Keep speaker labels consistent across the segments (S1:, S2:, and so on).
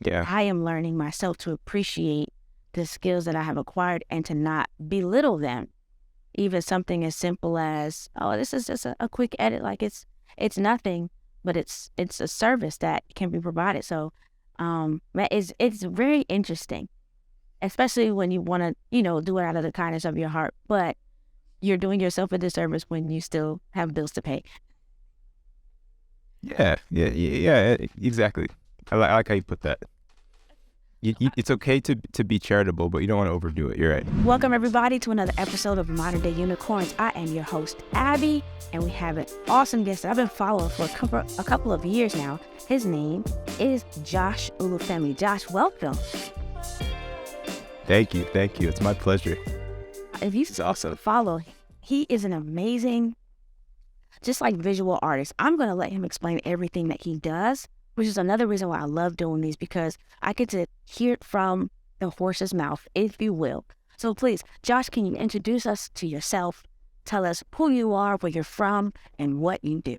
S1: Yeah.
S2: I am learning myself to appreciate the skills that I have acquired and to not belittle them. Even something as simple as, oh, this is just a quick edit. Like it's nothing, but it's a service that can be provided. So it's very interesting, especially when you want to, do it out of the kindness of your heart, but you're doing yourself a disservice when you still have bills to pay.
S1: Yeah, exactly. I like how you put that. It's okay to be charitable, but you don't want to overdo it. You're right.
S2: Welcome, everybody, to another episode of Modern Day Unicorns. I am your host, Abby, and we have an awesome guest that I've been following for a couple of years now. His name is Josh Olufemi. Josh, welcome.
S1: Thank you. It's my pleasure.
S2: If you
S1: awesome.
S2: Follow, he is an amazing, just like visual artist. I'm going to let him explain everything that he does, which is another reason why I love doing these, because I get to hear it from the horse's mouth, if you will. So please, Josh, can you introduce us to yourself? Tell us who you are, where you're from, and what you do.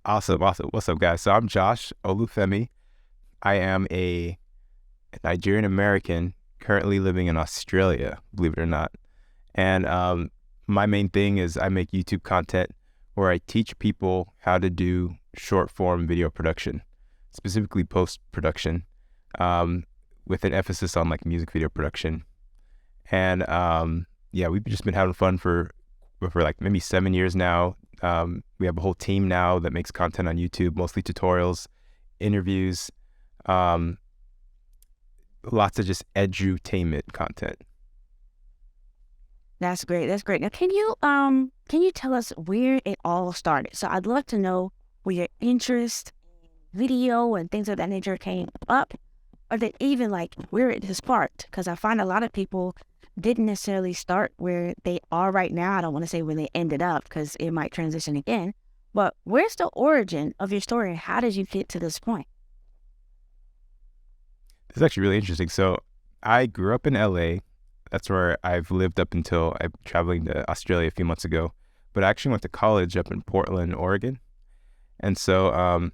S1: Awesome. What's up, guys? So I'm Josh Olufemi. I am a Nigerian-American currently living in Australia, believe it or not. And my main thing is I make YouTube content where I teach people how to do short form video production, specifically post-production, with an emphasis on like music video production. And we've just been having fun for like maybe 7 years now. We have a whole team now that makes content on YouTube, mostly tutorials, interviews, lots of just edutainment content.
S2: That's great. Now, can you tell us where it all started? So I'd love to know where your interest in video and things of that nature came up, or that even like where it sparked. Because I find a lot of people didn't necessarily start where they are right now. I don't want to say where they ended up, because it might transition again. But where's the origin of your story, and how did you get to this point?
S1: It's actually really interesting. So I grew up in LA. That's where I've lived up until I'm traveling to Australia a few months ago. But I actually went to college up in Portland, Oregon. And so I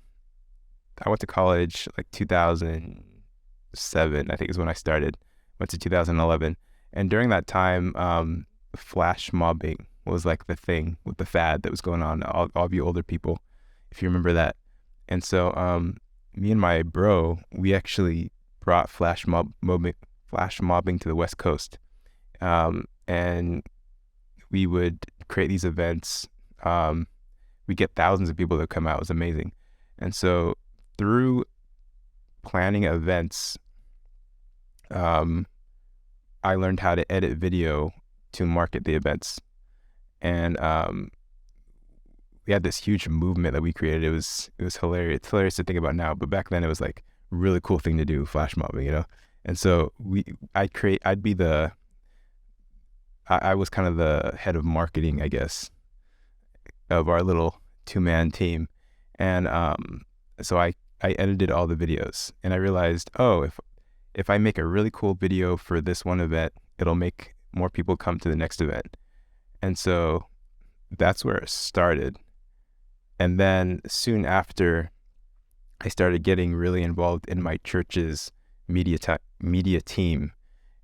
S1: went to college like 2007, I think is when I started. Went to 2011. And during that time, flash mobbing was like the thing with the fad that was going on. All of you older people, if you remember that. And so me and my bro, we actually brought flash mobbing to the West Coast. And we would create these events. We get thousands of people that come out. It was amazing. And so through planning events, I learned how to edit video to market the events. And we had this huge movement that we created. It was hilarious. It's hilarious to think about now, but back then it was like a really cool thing to do, flash mobbing, And so I was kind of the head of marketing, I guess, of our little 2-man team. And so I edited all the videos, and I realized, if I make a really cool video for this one event, it'll make more people come to the next event. And so that's where it started. And then soon after, I started getting really involved in my church's media team.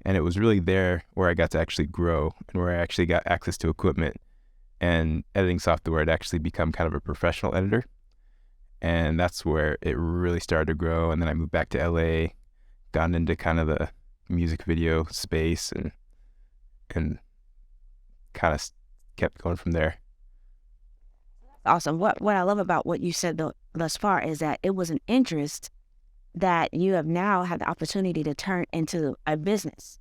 S1: And it was really there where I got to actually grow, and where I actually got access to equipment and editing software to actually become kind of a professional editor. And that's where it really started to grow. And then I moved back to LA, got into kind of the music video space, and kind of kept going from there.
S2: Awesome. What I love about what you said thus far is that it was an interest that you have now had the opportunity to turn into a business.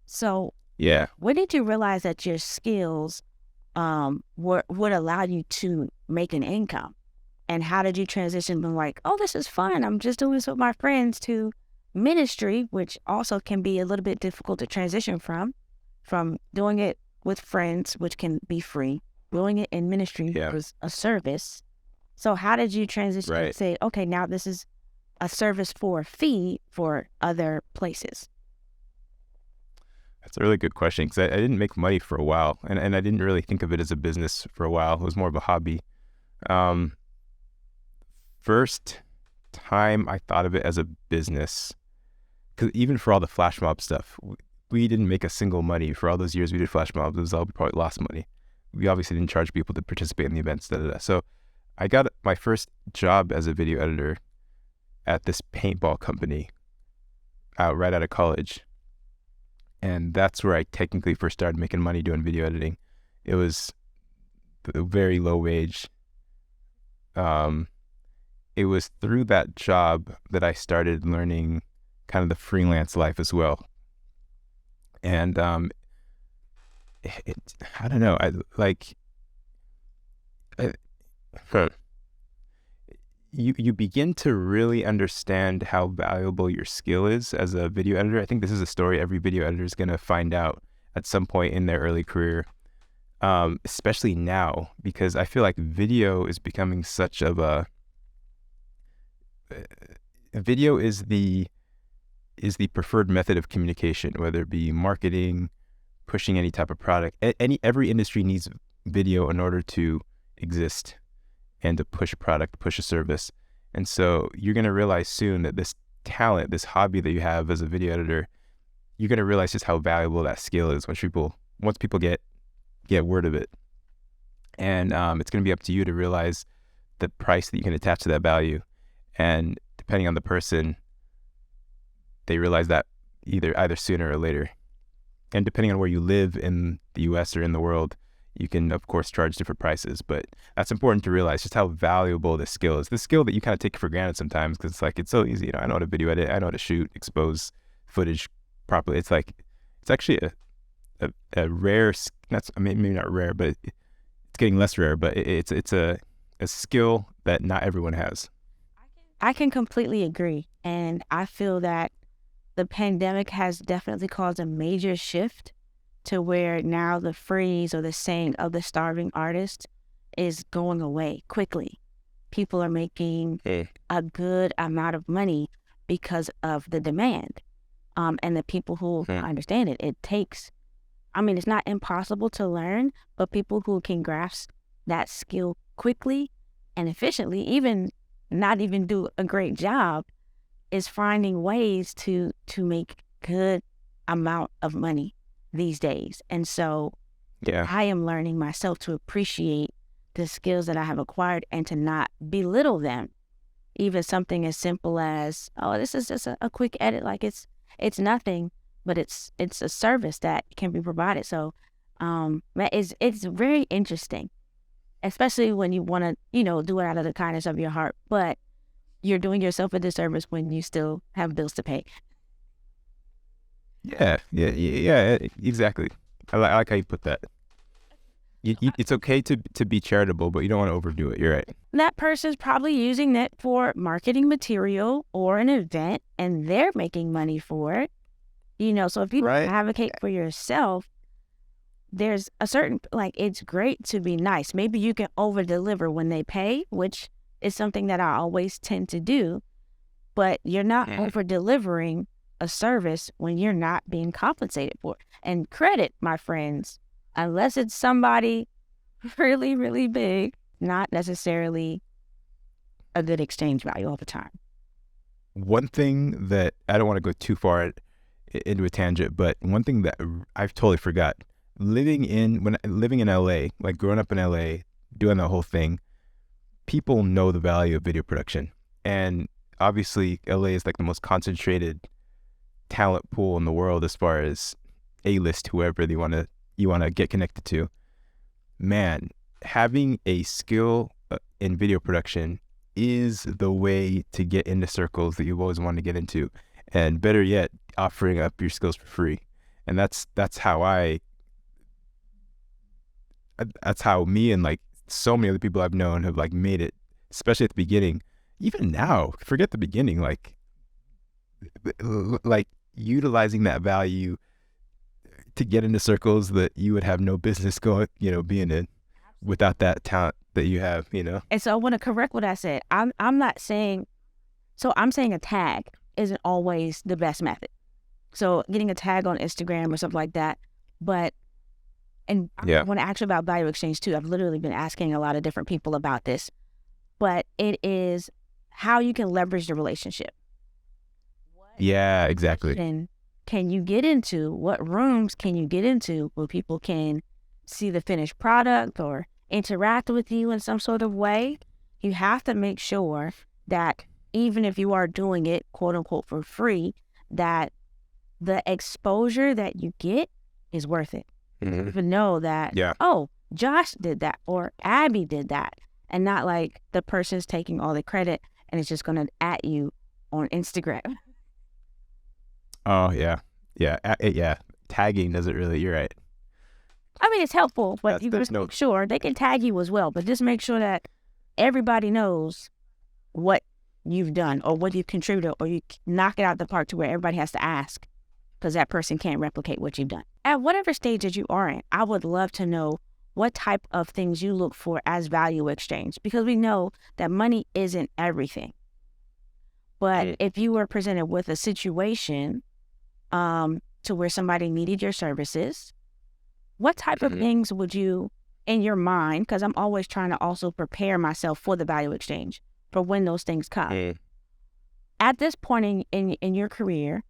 S2: So
S1: yeah,
S2: when did you realize that your skills would allow you to make an income? And how did you transition from like, oh, this is fun, I'm just doing this with my friends, to ministry, which also can be a little bit difficult to transition from doing it with friends, which can be free, doing it in ministry was a service. So how did you transition and say, okay, now this is a service for a fee for other places?
S1: That's a really good question, because I didn't make money for a while, and I didn't really think of it as a business for a while. It was more of a hobby. First time I thought of it as a business, because even for all the flash mob stuff, we didn't make a single money for all those years we did flash mobs. It was all probably lost money. We obviously didn't charge people to participate in the events. So I got my first job as a video editor at this paintball company right out of college. And that's where I technically first started making money doing video editing. It was a very low wage. It was through that job that I started learning kind of the freelance life as well. And I don't know, you begin to really understand how valuable your skill is as a video editor. I think this is a story every video editor is going to find out at some point in their early career, especially now, because I feel like video is becoming such of a video is the preferred method of communication, whether it be marketing, pushing any type of product. Every industry needs video in order to exist and to push a product, push a service. And so you're going to realize soon that this talent, this hobby that you have as a video editor, you're going to realize just how valuable that skill is once people get word of it. And it's going to be up to you to realize the price that you can attach to that value. And depending on the person, they realize that either sooner or later. And depending on where you live in the US or in the world, you can, of course, charge different prices. But that's important to realize just how valuable this skill is. The skill that you kind of take for granted sometimes, because it's so easy. I know how to video edit. I know how to shoot, expose footage properly. It's actually a rare, maybe not rare, but it's getting less rare. But it's a skill that not everyone has.
S2: I can completely agree. And I feel that the pandemic has definitely caused a major shift to where now the phrase or the saying of the starving artist is going away quickly. People are making a good amount of money because of the demand. And the people who understand it takes, it's not impossible to learn, but people who can grasp that skill quickly and efficiently, even not even do a great job, is finding ways to make good amount of money these days. And so I am learning myself to appreciate the skills that I have acquired and to not belittle them. Even something as simple as, this is just a quick edit. Like it's nothing, but it's a service that can be provided. So it's very interesting, especially when you want to, do it out of the kindness of your heart, but you're doing yourself a disservice when you still have bills to pay.
S1: Yeah, exactly. I like how you put that. It's okay to be charitable, but you don't want to overdo it. You're right.
S2: That person's probably using it for marketing material or an event, and they're making money for it. So if you advocate for yourself, there's a certain, it's great to be nice. Maybe you can over-deliver when they pay, which is something that I always tend to do, but you're not over-delivering a service when you're not being compensated for. And credit, my friends, unless it's somebody really, really big, not necessarily a good exchange value all the time.
S1: One thing that I don't want to go too far into a tangent, but one thing that I've totally forgot, living in LA, like growing up in LA, doing the whole thing, people know the value of video production. And obviously LA is like the most concentrated talent pool in the world as far as A-list, whoever you want to get connected to. Man, having a skill in video production is the way to get into circles that you've always wanted to get into, and better yet, offering up your skills for free. And that's how me and so many other people I've known have made it, especially at the beginning. Even now, forget the beginning, like utilizing that value to get into circles that you would have no business being in without that talent that you have,
S2: And so I want to correct what I said. I'm not saying, I'm saying a tag isn't always the best method. So getting a tag on Instagram or something like that, and I want to ask you about value exchange too. I've literally been asking a lot of different people about this, but it is how you can leverage the relationship.
S1: Yeah, exactly.
S2: And can you get into, what rooms can you get into where people can see the finished product or interact with you in some sort of way? You have to make sure that even if you are doing it, quote unquote, for free, that the exposure that you get is worth it.
S1: Mm-hmm.
S2: Even know that, oh, Josh did that or Abby did that, and not like the person's taking all the credit and it's just going to at you on Instagram.
S1: Oh, yeah. Yeah. Tagging doesn't really, you're right.
S2: I mean, it's helpful, but you just make sure they can tag you as well, but just make sure that everybody knows what you've done or what you've contributed, or you knock it out the park to where everybody has to ask, because that person can't replicate what you've done. At whatever stage that you are in, I would love to know what type of things you look for as value exchange, because we know that money isn't everything. But if you were presented with a situation to where somebody needed your services, what type of things would you, in your mind, because I'm always trying to also prepare myself for the value exchange, for when those things come. At this point in your career,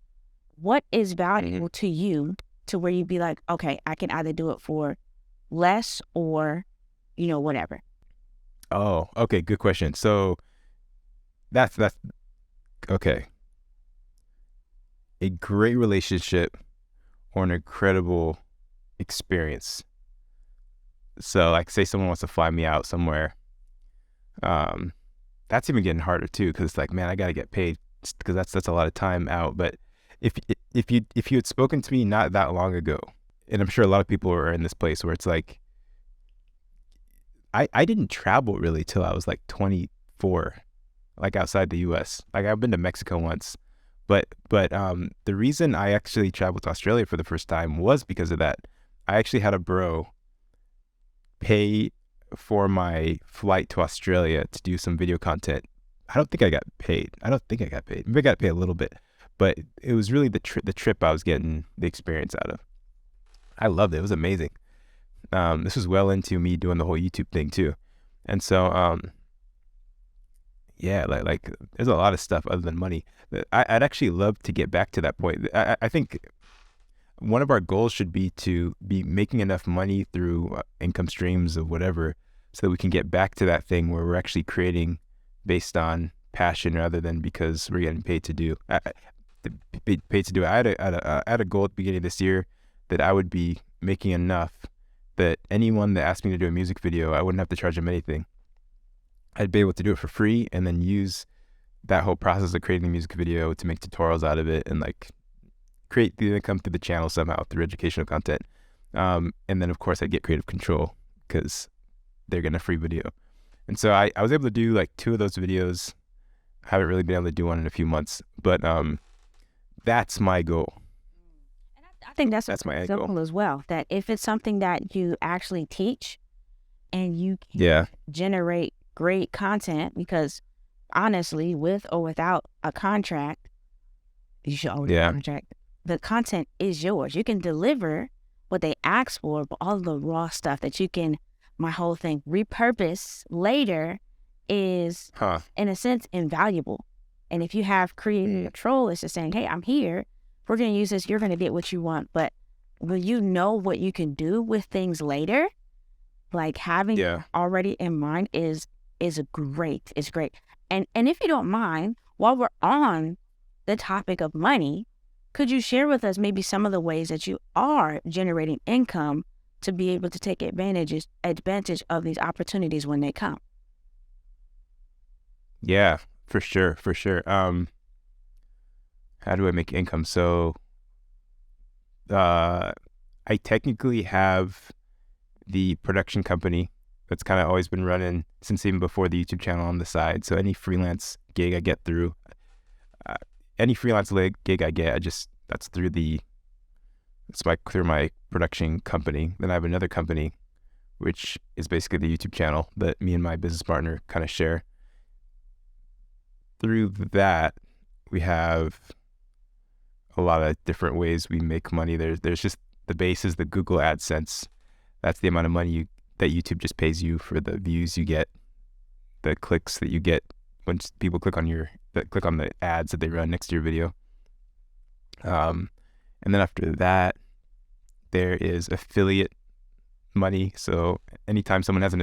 S2: what is valuable to you to where you'd be like, okay, I can either do it for less or, whatever?
S1: Oh, okay. Good question. So that's okay. A great relationship or an incredible experience. So like, say someone wants to fly me out somewhere. That's even getting harder too, because it's like, man, I got to get paid, because that's a lot of time out. But if you had spoken to me not that long ago, and I'm sure a lot of people are in this place where it's like, I didn't travel really till I was like 24, like outside the US. Like I've been to Mexico once, but the reason I actually traveled to Australia for the first time was because of that. I actually had a bro pay for my flight to Australia to do some video content. I don't think I got paid. Maybe I got paid a little bit, but it was really the trip I was getting the experience out of. I loved it. It was amazing. This was well into me doing the whole YouTube thing too. And so, yeah, like there's a lot of stuff other than money. I'd actually love to get back to that point. I think one of our goals should be to be making enough money through income streams of whatever, so that we can get back to that thing where we're actually creating based on passion rather than because we're getting paid to do. I had a goal at the beginning of this year that I would be making enough that anyone that asked me to do a music video, I wouldn't have to charge them anything. I'd be able to do it for free and then use that whole process of creating the music video to make tutorials out of it and like create the income through the channel somehow through educational content. And then of course I'd get creative control because they're getting a free video. And so I was able to do like 2 of those videos. I haven't really been able to do one in a few months, but that's my goal.
S2: And I think that's
S1: my end
S2: simple
S1: goal
S2: as well, that if it's something that you actually teach and you can generate great content, because honestly, with or without a contract, you should always have a contract. The content is yours. You can deliver what they ask for, but all the raw stuff that you can, my whole thing, repurpose later is, in a sense, invaluable. And if you have creative control, it's just saying, hey, I'm here. We're going to use this. You're going to get what you want. But will you know what you can do with things later? Like having already in mind is great. It's great. And if you don't mind, while we're on the topic of money, could you share with us maybe some of the ways that you are generating income to be able to take advantage of these opportunities when they come?
S1: Yeah, for sure. How do I make income? So I technically have the production company that's kind of always been running since even before the YouTube channel on the side. So any freelance gig I get through, that's through my production company. Then I have another company, which is basically the YouTube channel that me and my business partner kind of share. Through that, we have a lot of different ways we make money. There's just the base is the Google AdSense. That's the amount of money that YouTube just pays you for the views you get, the clicks that you get when people click on the ads that they run next to your video. And then after that, there is affiliate money. So anytime someone has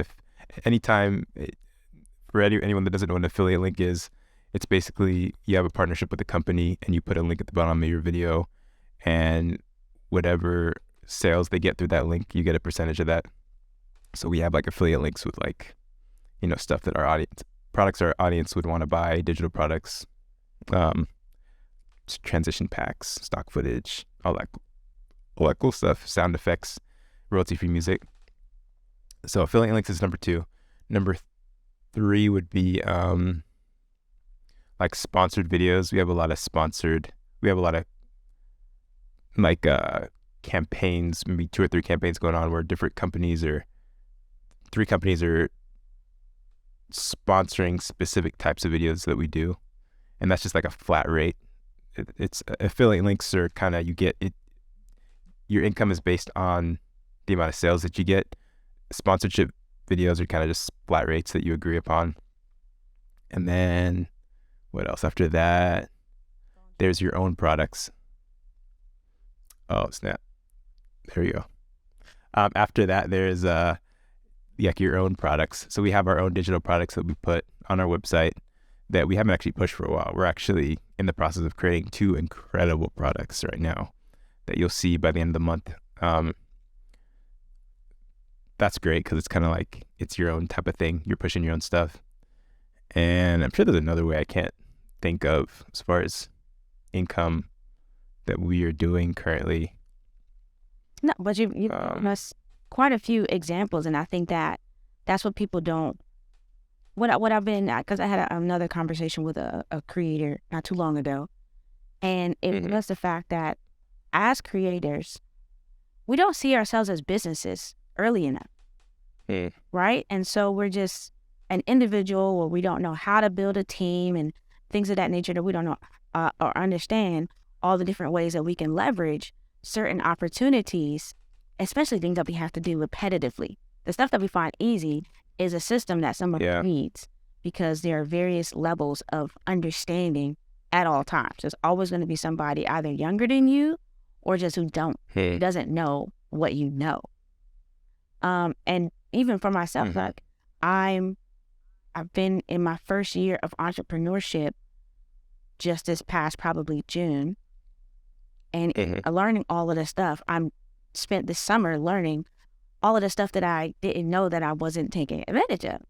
S1: for anyone that doesn't know what an affiliate link is, it's basically you have a partnership with a company and you put a link at the bottom of your video, and whatever sales they get through that link, you get a percentage of that. So we have like affiliate links with like, stuff that products our audience would want to buy, digital products, transition packs, stock footage, all that cool stuff, sound effects, royalty-free music. So affiliate links is number 2. Number 3 would be like sponsored videos. We have a lot of like campaigns, maybe 2 or 3 campaigns going on where 3 companies are sponsoring specific types of videos that we do, and that's just like a flat rate. It's affiliate links are kind of, you get it, your income is based on the amount of sales that you get. Sponsorship videos are kind of just flat rates that you agree upon. And then what else after that? There's your own products. Oh snap, there you go. After that, there's your own products. So we have our own digital products that we put on our website that we haven't actually pushed for a while. We're actually in the process of creating 2 incredible products right now that you'll see by the end of the month. That's great because it's kind of like it's your own type of thing. You're pushing your own stuff. And I'm sure there's another way I can't think of as far as income that we are doing currently.
S2: No, but you've given us quite a few examples, and I think that's what people don't. What I've been, because I had another conversation with a creator not too long ago, and it was the fact that as creators, we don't see ourselves as businesses early enough, right? And so we're just an individual, or we don't know how to build a team and things of that nature, that we don't know or understand all the different ways that we can leverage certain opportunities, especially things that we have to do repetitively. The stuff that we find easy is a system that somebody needs, because there are various levels of understanding at all times. There's always going to be somebody either younger than you or just who doesn't know what you know. And even for myself, like I've been in my first year of entrepreneurship just this past probably June, and learning all of this stuff. I'm spent this summer learning all of the stuff that I didn't know that I wasn't taking advantage of.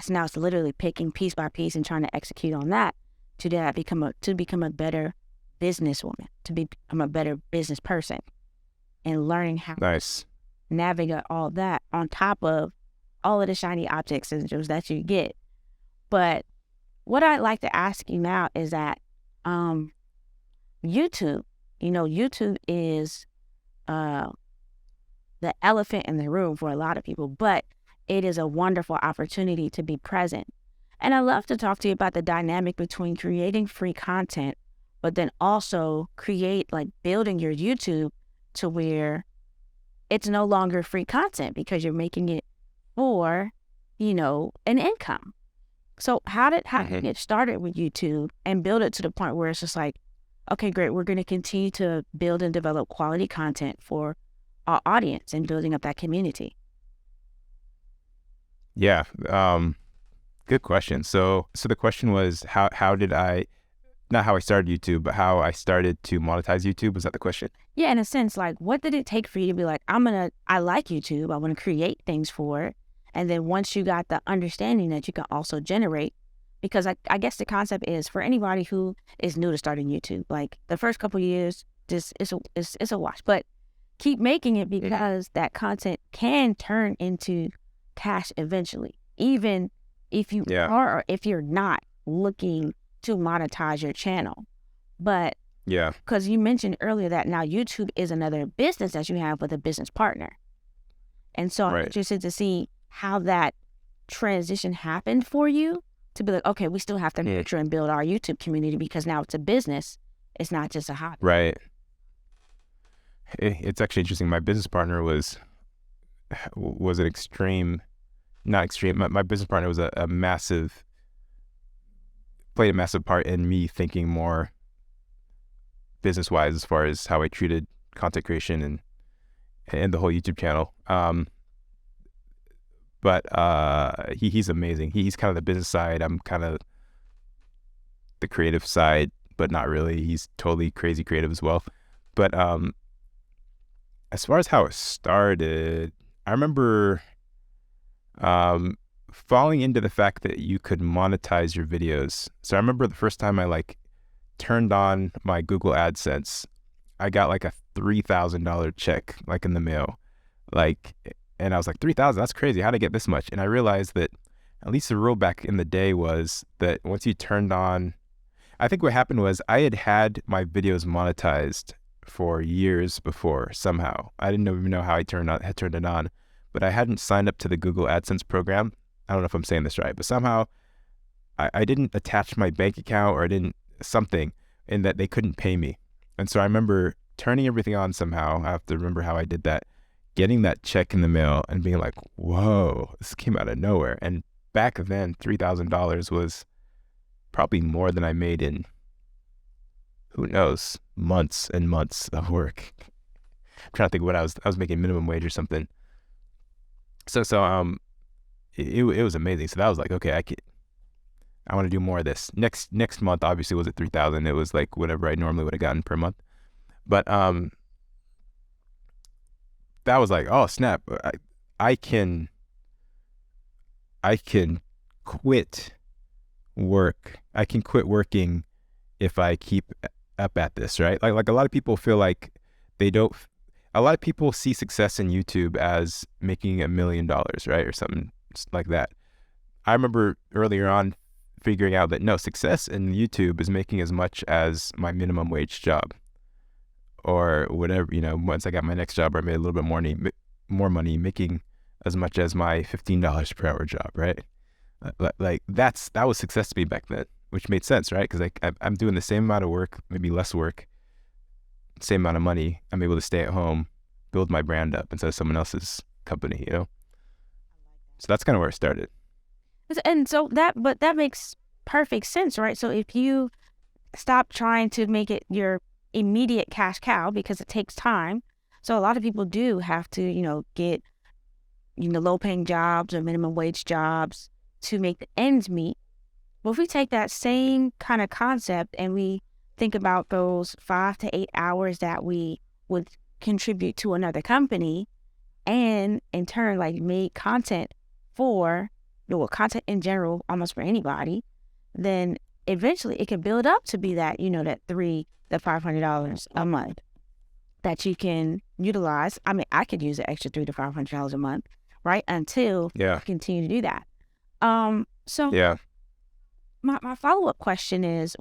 S2: So now it's literally picking piece by piece and trying to execute on that to become a better businesswoman, to become a better business person, and learning how to navigate all that on top of all of the shiny object syndromes that you get. But what I'd like to ask you now is that YouTube, YouTube is the elephant in the room for a lot of people, but it is a wonderful opportunity to be present. And I love to talk to you about the dynamic between creating free content, but then also building your YouTube to where it's no longer free content because you're making it for, an income. So how did you get started with YouTube and build it to the point where it's just like, okay, great, we're going to continue to build and develop quality content for our audience and building up that community?
S1: Yeah, good question. So the question was how did I, not how I started YouTube, but how I started to monetize YouTube? Was that the question?
S2: Yeah, in a sense, like what did it take for you to be like, I like YouTube, I want to create things for it. And then once you got the understanding that you can also generate, because I guess the concept is for anybody who is new to starting YouTube, like the first couple of years, just it's a wash, but keep making it because that content can turn into cash eventually, even if you are or if you're not looking to monetize your channel. But because you mentioned earlier that now YouTube is another business that you have with a business partner. And so I'm interested to see how that transition happened for you to be like, okay, we still have to nurture and build our YouTube community because now it's a business. It's not just a hobby.
S1: Right. It's actually interesting. My business partner was an not extreme. My business partner was a massive played a massive part in me thinking more business wise as far as how I treated content creation and the whole YouTube channel. But he's amazing. He's kind of the business side. I'm kind of the creative side, but not really. He's totally crazy creative as well. But as far as how it started, I remember falling into the fact that you could monetize your videos. So I remember the first time I like turned on my Google AdSense, I got like a $3,000 check like in the mail, like, and I was like, 3,000, that's crazy. How'd I get this much? And I realized that at least the rule back in the day was that once you turned on, I think what happened was I had my videos monetized for years before somehow. I didn't even know how I had turned it on, but I hadn't signed up to the Google AdSense program. I don't know if I'm saying this right, but somehow I didn't attach my bank account, or I didn't something, in that they couldn't pay me. And so I remember turning everything on somehow. I have to remember how I did that, getting that check in the mail and being like, whoa, this came out of nowhere. And back then, $3,000 was probably more than I made in, who knows, months and months of work. I'm trying to think what I was making minimum wage or something. So it was amazing. So that was like, okay, I want to do more of this. Next month obviously was at 3,000. It was like whatever I normally would have gotten per month. But that was like, oh snap, I can quit work. I can quit working if I keep up at this, right? Like a lot of people feel like they don't. A lot of people see success in YouTube as making $1 million, right, or something like that. I remember earlier on figuring out that no, success in YouTube is making as much as my minimum wage job, or whatever. You know, once I got my next job, I made a little bit more money, making as much as my $15 per hour job, right? Like that was success to me back then, which made sense, right? Because I'm doing the same amount of work, maybe less work, same amount of money. I'm able to stay at home, build my brand up instead of someone else's company, you know? So that's kind of where it started.
S2: And so that makes perfect sense, right? So if you stop trying to make it your immediate cash cow, because it takes time. So a lot of people do have to, get, low paying jobs or minimum wage jobs to make the ends meet. But if we take that same kind of concept and we think about those 5 to 8 hours that we would contribute to another company, and in turn, like, make content for, content in general, almost for anybody, then eventually it can build up to be that, that $500 a month that you can utilize. I mean, I could use an extra $300 to $500 a month, right? Until you continue to do that. So
S1: yeah.
S2: My follow-up question is,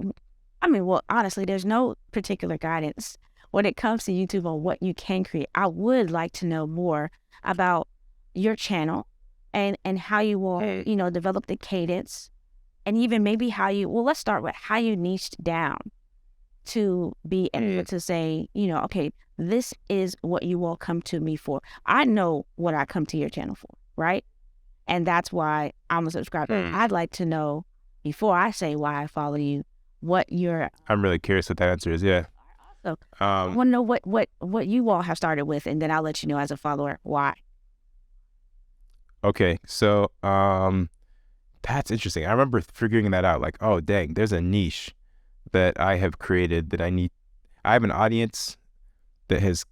S2: honestly, there's no particular guidance when it comes to YouTube on what you can create. I would like to know more about your channel and how you will, develop the cadence, and even maybe let's start with how you niched down to be able to say, okay, this is what you all come to me for. I know what I come to your channel for, right? And that's why I'm a subscriber. I'd like to know, before I say why I follow you,
S1: I'm really curious what that answer is. Yeah.
S2: So I want to know what you all have started with, and then I'll let you know as a follower why.
S1: Okay, so that's interesting. I remember figuring that out. Like, oh dang, there's a niche that I have created that I need. I have an audience that has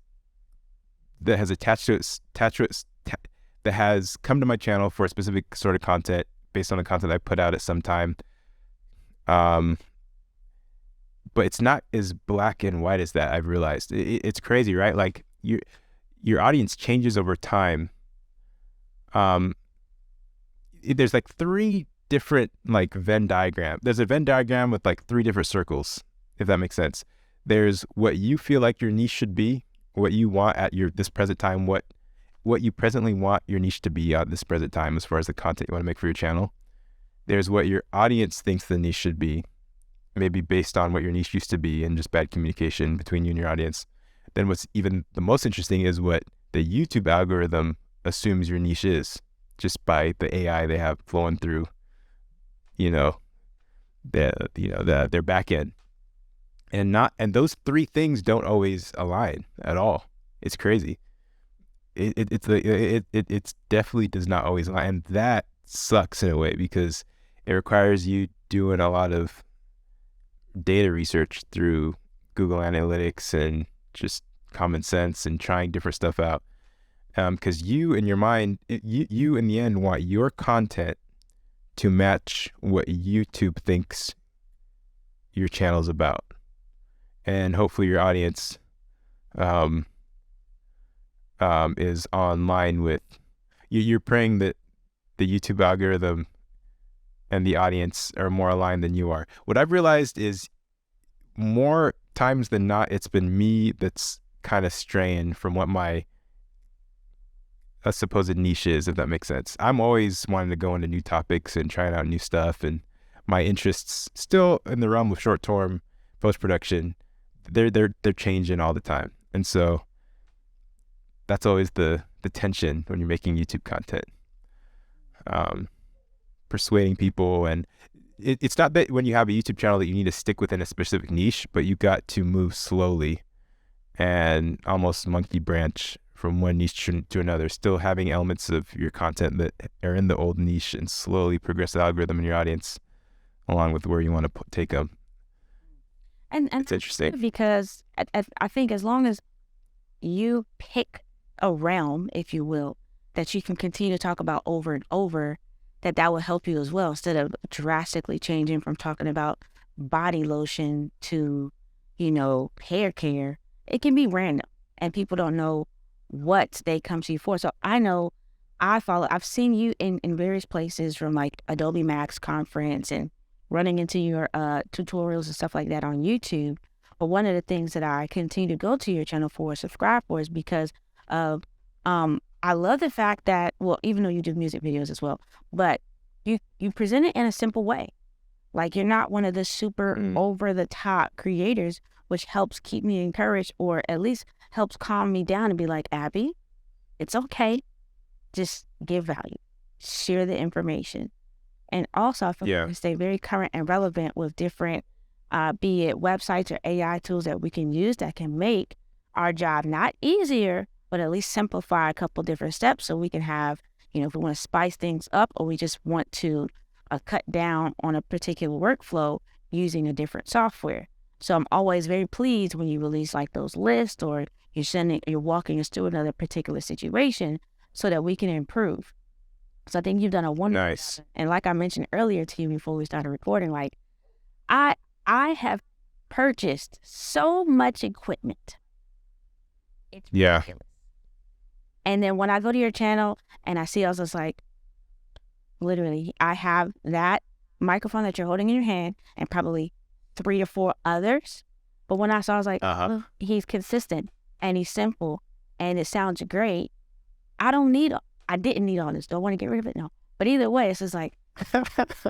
S1: attached to it, that has come to my channel for a specific sort of content based on the content I put out at some time. But it's not as black and white as that. I've realized it's crazy, right? Like your audience changes over time. There's like 3 different like Venn diagram. There's a Venn diagram with like 3 different circles, if that makes sense. There's what you feel like your niche should be, what you want at this present time, what you presently want your niche to be at this present time as far as the content you want to make for your channel. There's what your audience thinks the niche should be, maybe based on what your niche used to be and just bad communication between you and your audience. Then what's even the most interesting is what the YouTube algorithm assumes your niche is, just by the AI they have flowing through, their back end, and those three things don't always align at all. It's crazy. It's definitely does not always align, and that sucks in a way because it requires you doing a lot of data research through Google Analytics and just common sense and trying different stuff out. Because you in your mind, you in the end want your content to match what YouTube thinks your channel's about, and hopefully your audience is online with you. You're praying that the YouTube algorithm and the audience are more aligned than you are. What I've realized is more times than not, it's been me that's kind of straying from what my supposed niche is, if that makes sense. I'm always wanting to go into new topics and trying out new stuff, and my interests still in the realm of short-term post-production, they're changing all the time. And so that's always the tension when you're making YouTube content. Persuading people, and it's not that when you have a YouTube channel that you need to stick within a specific niche, but you got to move slowly and almost monkey branch from one niche to another, still having elements of your content that are in the old niche, and slowly progress the algorithm in your audience along with where you want to take them.
S2: And
S1: it's interesting
S2: because I think as long as you pick a realm, if you will, that you can continue to talk about over and over, that will help you as well, instead of drastically changing from talking about body lotion to, hair care. It can be random and people don't know what they come to you for. So I know I've seen you in various places, from like Adobe Max conference and running into your tutorials and stuff like that on YouTube. But one of the things that I continue to go to your channel for, subscribe for, is because of I love the fact that, well, even though you do music videos as well, but you present it in a simple way. Like, you're not one of the super over the top creators, which helps keep me encouraged, or at least helps calm me down and be like, Abby, it's okay. Just give value, share the information. And also, I feel like we stay very current and relevant with different, be it websites or AI tools that we can use that can make our job not easier, but at least simplify a couple different steps, so we can have, if we want to spice things up, or we just want to cut down on a particular workflow using a different software. So I'm always very pleased when you release like those lists, or you're walking us through another particular situation so that we can improve. So I think you've done a wonderful job. And like I mentioned earlier to you before we started recording, like I have purchased so much equipment. It's ridiculous. And then when I go to your channel and I see, I was just like, literally, I have that microphone that you're holding in your hand and probably 3 or 4 others. But when I saw, I was like, well, he's consistent and he's simple and it sounds great. I didn't need all this. Don't want to get rid of it. No. But either way, it's just like,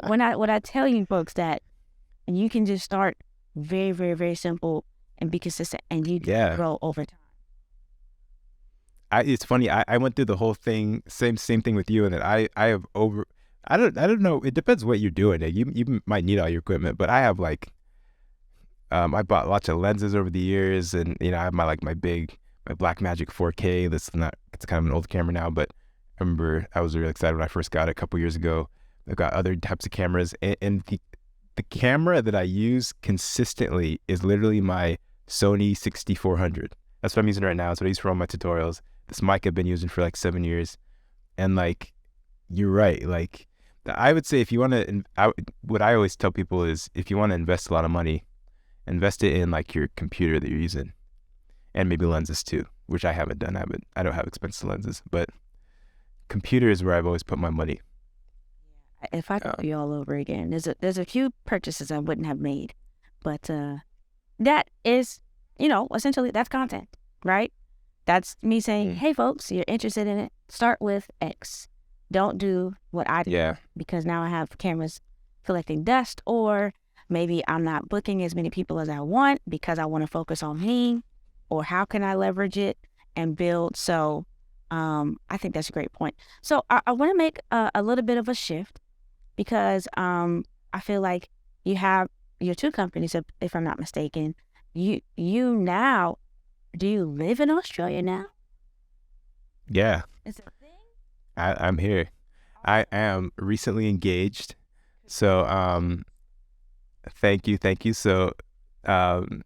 S2: when I tell you folks that you can just start very, very, very simple and be consistent, and you grow over time.
S1: It's funny. I went through the whole thing, same thing with you, and that I have I don't know. It depends what you're doing. You might need all your equipment, but I have like, I bought lots of lenses over the years, and I have my Blackmagic 4K. It's kind of an old camera now, but I remember I was really excited when I first got it a couple years ago. I've got other types of cameras, and the camera that I use consistently is literally my Sony 6400. That's what I'm using right now. That's what I use for all my tutorials. This mic I've been using for like 7 years. And like, you're right. Like, I would say if you want to, what I always tell people is, if you want to invest a lot of money, invest it in like your computer that you're using, and maybe lenses too, which I haven't done. I don't have expensive lenses, but computer is where I've always put my money.
S2: If I could be all over again, there's a few purchases I wouldn't have made, but that is, essentially that's content, right? That's me saying, hey folks, you're interested in it, start with X. Don't do what I do, because now I have cameras collecting dust, or maybe I'm not booking as many people as I want because I want to focus on me, or how can I leverage it and build. So I think that's a great point. So I want to make a little bit of a shift, because I feel like, you have your two companies, if I'm not mistaken. You now, do you live in Australia now?
S1: Yeah,
S2: Is it a thing?
S1: I'm here. I am recently engaged. So thank you. So um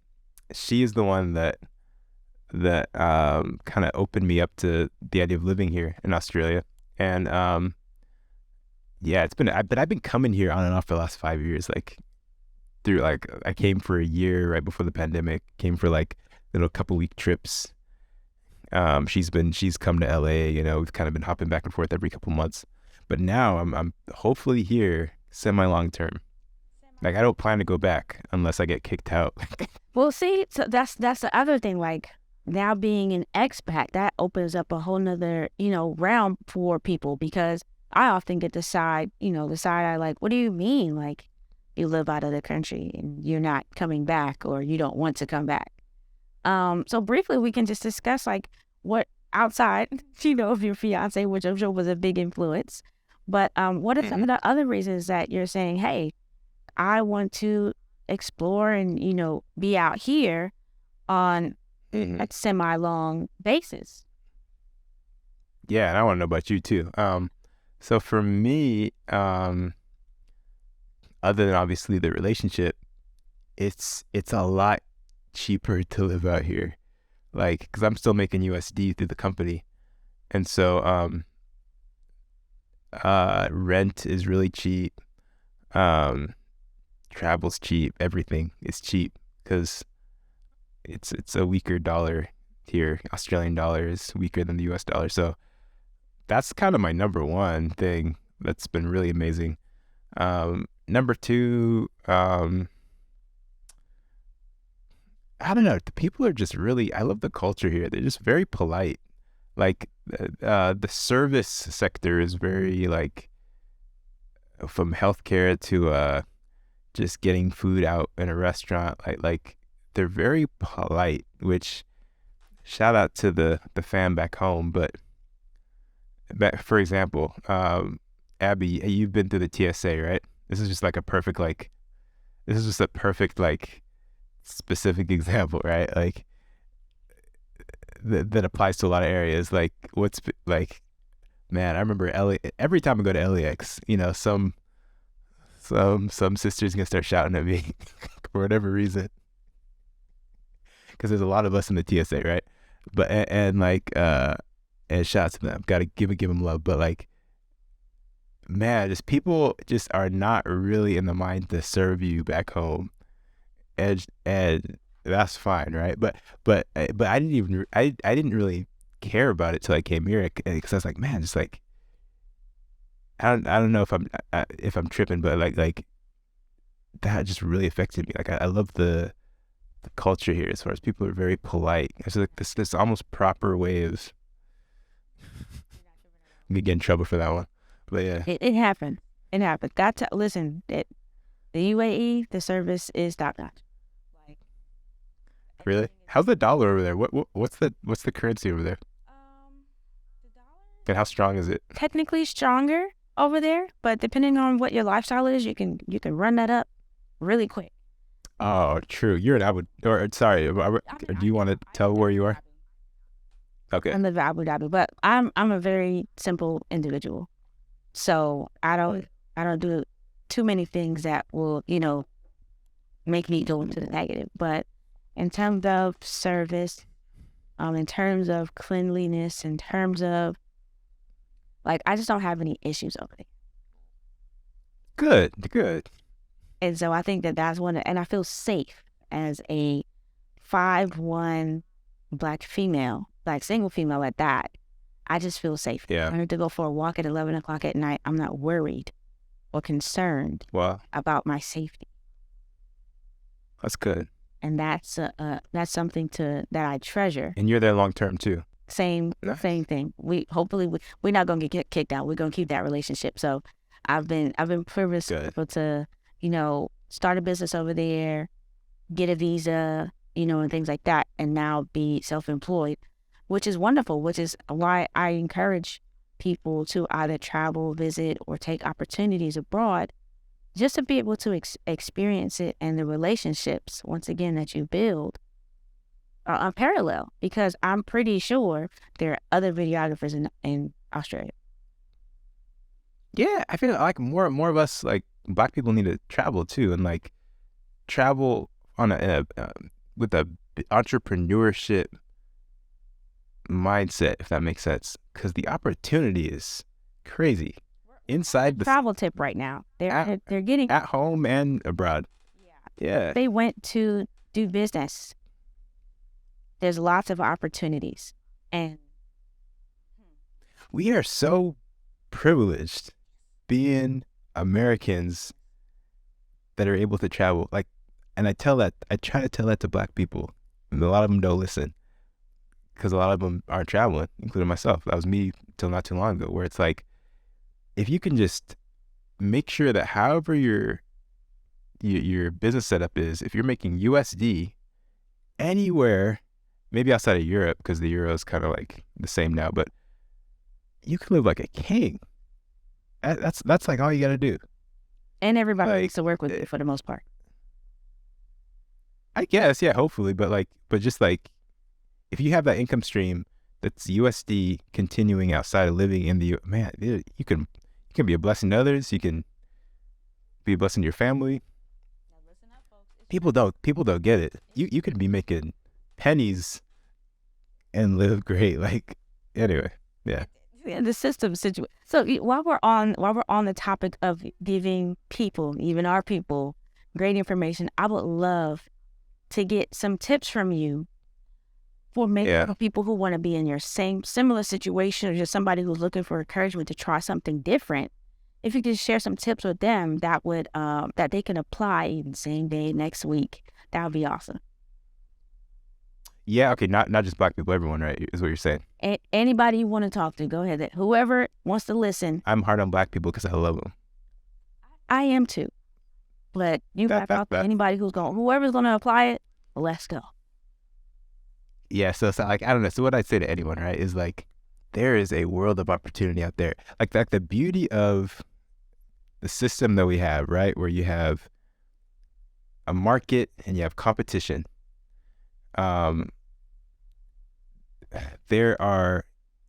S1: she is the one that kind of opened me up to the idea of living here in Australia. And yeah, but I've been coming here on and off for the last 5 years. Like through like I came for a year right before the pandemic. Came for like little couple week trips. She's come to LA. You know, we've kind of been hopping back and forth every couple months. But now I'm hopefully here semi long term. Like I don't plan to go back unless I get kicked out.
S2: Well, see, so that's the other thing. Like now being an expat, that opens up a whole nother, realm for people, because I often get the side eye, like, what do you mean? Like you live out of the country and you're not coming back, or you don't want to come back. So briefly we can just discuss like what outside, of your fiance, which I'm sure was a big influence. But what are some of the other reasons that you're saying, hey, I want to explore and, be out here on a semi-long basis?
S1: Yeah, and I want to know about you too. So for me, other than obviously the relationship, it's a lot cheaper to live out here. Like, because I'm still making USD through the company, and so rent is really cheap. Travel's cheap. Everything is cheap because it's a weaker dollar here. Australian dollar is weaker than the US dollar. So that's kind of my number one thing that's been really amazing. Number two, I don't know. The people are just really, I love the culture here. They're just very polite. Like the service sector is very like, from healthcare to just getting food out in a restaurant. Like they're very polite, which shout out to the fam back home. But for example, Abby, you've been through the TSA, right? This is just a perfect like specific example, right? Like that applies to a lot of areas. Like man, I remember every time I go to LAX, some sisters gonna start shouting at me for whatever reason, because there's a lot of us in the TSA, right? But and shout out to them. Gotta give them love. But like, man, just people just are not really in the mind to serve you back home, and that's fine, right? But I didn't really care about it till I came here, because I was like, man, just like I don't know if I'm tripping, but like that just really affected me. Like I love the culture here, as far as people are very polite. It's like this almost proper way of. I'm gonna get in trouble for that one, but yeah,
S2: it happened. It happened. Listen. The UAE, the service is top notch. Like,
S1: really. How's the dollar over there? What's the currency over there?
S2: The dollar,
S1: And how strong is it?
S2: technically stronger over there, but depending on what your lifestyle is, you can run that up really quick.
S1: Oh, true. You're in Abu. Or sorry, do you want to tell where you are? Okay.
S2: I live in Abu Dhabi, but I'm a very simple individual, so I don't do too many things that will make me go into the negative. But in terms of service, in terms of cleanliness, in terms of like, I just don't have any issues over there.
S1: Good.
S2: And so I think that's and I feel safe as a 5'1" Black single female at that. I just feel safe.
S1: Yeah.
S2: I need to go for a walk at 11 o'clock at night. I'm not worried or concerned about my safety.
S1: That's good.
S2: And that's something that I treasure.
S1: And you're there long term too.
S2: Same thing. We're not gonna get kicked out. We're gonna keep that relationship. So I've been privileged to start a business over there, get a visa, and things like that, and now be self-employed, which is wonderful. Which is why I encourage people to either travel, visit, or take opportunities abroad, just to be able to experience it, and the relationships, once again, that you build are unparalleled, because I'm pretty sure there are other videographers in Australia.
S1: Yeah, I feel like more of us, like Black people, need to travel too, and like travel on with a entrepreneurship mindset, if that makes sense, because the opportunity is crazy inside the
S2: Travel tip right now. They're getting
S1: at home and abroad. Yeah.
S2: They went to do business. There's lots of opportunities, and
S1: We are so privileged being Americans that are able to travel. Like, and I try to tell that to Black people, and a lot of them don't listen, because a lot of them aren't traveling, including myself. That was me till not too long ago, where it's like, if you can just make sure that however your business setup is, if you're making USD anywhere, maybe outside of Europe, because the euro is kind of like the same now, but you can live like a king. That's like all you got to do.
S2: and everybody
S1: Like,
S2: wants to work with you for the most part.
S1: I guess, yeah, hopefully, but just like, if you have that income stream that's USD continuing outside of living in the man, you can be a blessing to others. You can be a blessing to your family. People don't get it. You can be making pennies and live great. Like, anyway, yeah.
S2: The system situation. So while we're on the topic of giving people, even our people, great information, I would love to get some tips from you for maybe for people who want to be in your similar situation, or just somebody who's looking for encouragement to try something different. If you could share some tips with them that would that they can apply even same day next week, that would be awesome.
S1: Yeah, okay, not just Black people, everyone, right, is what you're saying.
S2: Anybody you want to talk to, go ahead. Whoever wants to listen.
S1: I'm hard on Black people because I love them.
S2: I am too. But you got to talk to anybody whoever's going to apply it, let's go.
S1: Yeah, so like, I don't know. So what I'd say to anyone, right, is like, there is a world of opportunity out there. Like the beauty of the system that we have, right, where you have a market and you have competition. There are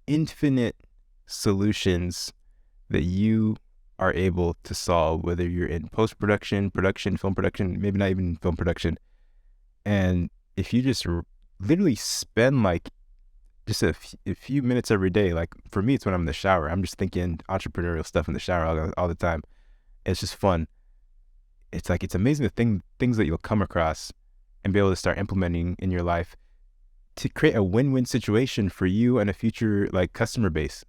S1: infinite solutions that you are able to solve, whether you're in post-production, production, film production, maybe not even film production. And if you just literally spend like just a few minutes every day, like for me, it's when I'm in the shower. I'm just thinking entrepreneurial stuff in the shower all the time. It's just fun. It's like, it's amazing the things that you'll come across and be able to start implementing in your life to create a win-win situation for you and a future like consumer base,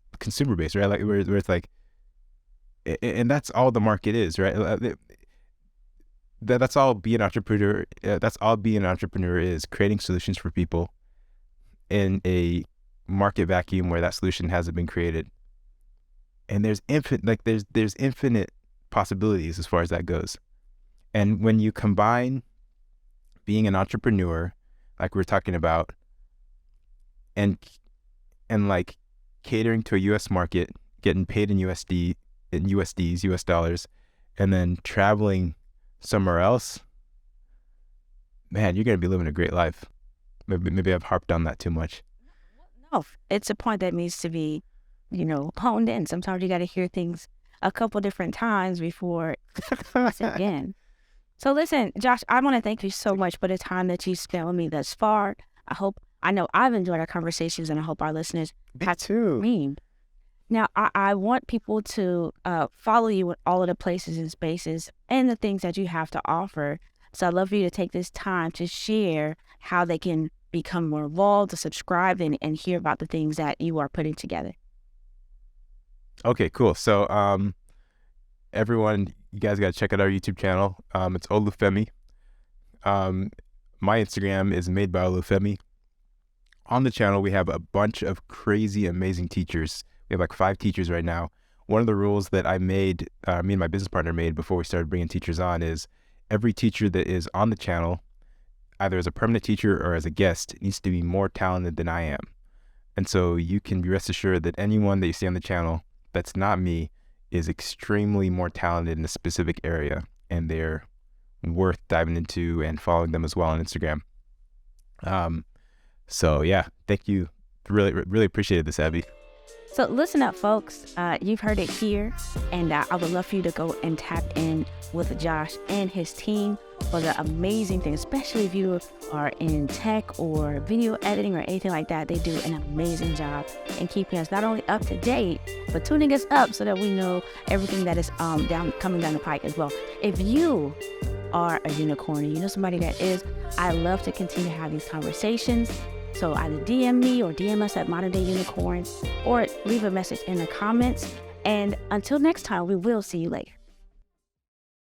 S1: right? Like where it's like, and that's all the market is, right? That's all being an entrepreneur. That's all being an entrepreneur is, creating solutions for people in a market vacuum where that solution hasn't been created. And there's infinite possibilities as far as that goes. And when you combine being an entrepreneur, like we're talking about, and like catering to a U.S. market, getting paid in USDs, US dollars, and then traveling somewhere else, man, you're going to be living a great life. Maybe I've harped on that too much.
S2: No, it's a point that needs to be, honed in. Sometimes you got to hear things a couple different times before it's again. So listen, Josh, I want to thank you so much for the time that you spent with me thus far. I know I've enjoyed our conversations, and I hope our listeners have too. Now, I want people to follow you in all of the places and spaces and the things that you have to offer. So I'd love for you to take this time to share how they can become more involved, to subscribe, and hear about the things that you are putting together.
S1: Okay, cool. So everyone, you guys got to check out our YouTube channel. It's Oulfemii. My Instagram is made by Oulfemii. On the channel, we have a bunch of crazy, amazing teachers. We have like 5 teachers right now. One of the rules that I made, me and my business partner made before we started bringing teachers on, is every teacher that is on the channel, either as a permanent teacher or as a guest, needs to be more talented than I am. And so you can be rest assured that anyone that you see on the channel that's not me is extremely more talented in a specific area, and they're worth diving into and following them as well on Instagram. So yeah, thank you. Really appreciated this, Abby.
S2: So listen up, folks. You've heard it here, and I would love for you to go and tap in with Josh and his team for the amazing thing, especially if you are in tech or video editing or anything like that. They do an amazing job in keeping us not only up to date, but tuning us up so that we know everything that is coming down the pike as well. If you are a unicorn, you know somebody that is, I love to continue to have these conversations. So either DM me or DM us at Modern Day Unicorns, or leave a message in the comments. And until next time, we will see you later.